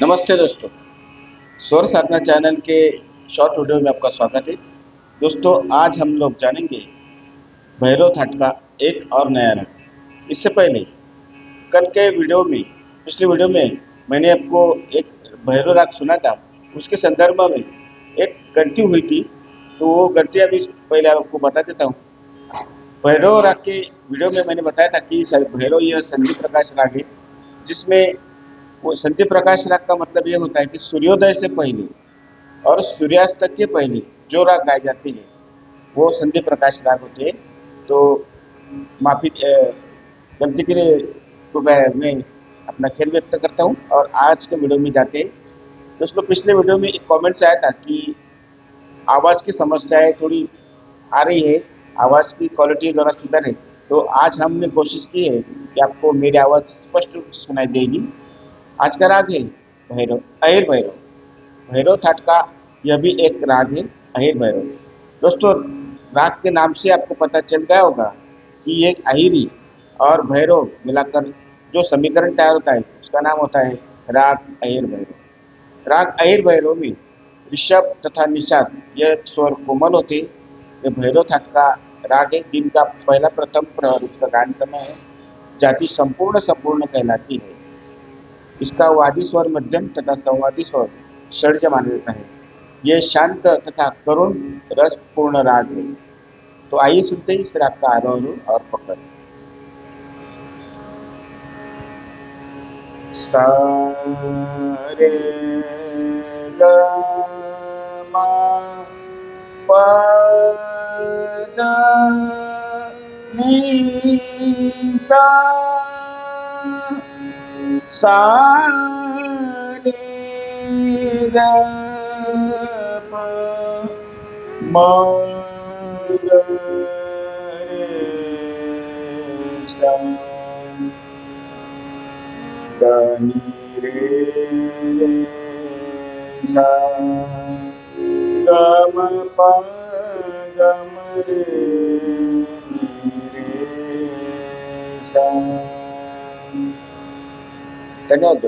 नमस्ते दोस्तों, स्वर साधना चैनल के शॉर्ट वीडियो में आपका स्वागत है। दोस्तों, आज हम लोग जानेंगे भैरव थाट का एक और नया राग। इससे पहले कल के वीडियो में पिछले वीडियो में मैंने आपको एक भैरव राग सुना था। उसके संदर्भ में एक गलती हुई थी, तो वो गलती अभी पहले आपको बता देता हूँ। भैरव राग के वीडियो में मैंने बताया था कि भैरव यह संधि प्रकाश राग है, जिसमें वो संधि प्रकाश राग का मतलब ये होता है कि सूर्योदय से पहले और सूर्यास्त के पहले जो राग गाए जाते हैं वो संधि प्रकाश राग होते हैं। तो माफी गलती के लिए तो मैं अपना खेद व्यक्त करता हूँ और आज के वीडियो में जाते हैं। दोस्तों, पिछले वीडियो में एक कमेंट से आया था कि आवाज़ की समस्याएं थोड़ी आ रही है, आवाज़ की क्वालिटी ज़रा सुधर है। तो आज हमने कोशिश की है कि आपको मेरी आवाज़ स्पष्ट रूप से सुनाई देगी। आज का राग है भैरव, अहिर भैरव। भैरव थाट का यह भी एक राग है, अहिर भैरव। दोस्तों, राग के नाम से आपको पता चल गया होगा कि ये अहिरी और भैरव मिलाकर जो समीकरण तैयार होता है उसका नाम होता है राग अहिर भैरव। राग अहिर भैरव में ऋषभ तथा निषाद यह स्वर कोमल होते। ये भैरव थाट का राग है। दिन का पहला प्रथम प्रहर इसका गान समय है। जाति संपूर्ण संपूर्ण कहलाती है। इसका वादी स्वर मध्यम तथा संवादी स्वर षड्ज माना जाता है। यह शांत तथा करुण रस पूर्ण राग है। तो आइए सुनते हैं इस राग का आरोहण और पकड़। सा रे ग मा प ध नि सा सा रे ग प म ग रे सा ग नि रे सा ग म प ग म रे नि रे सा। धन्यवाद।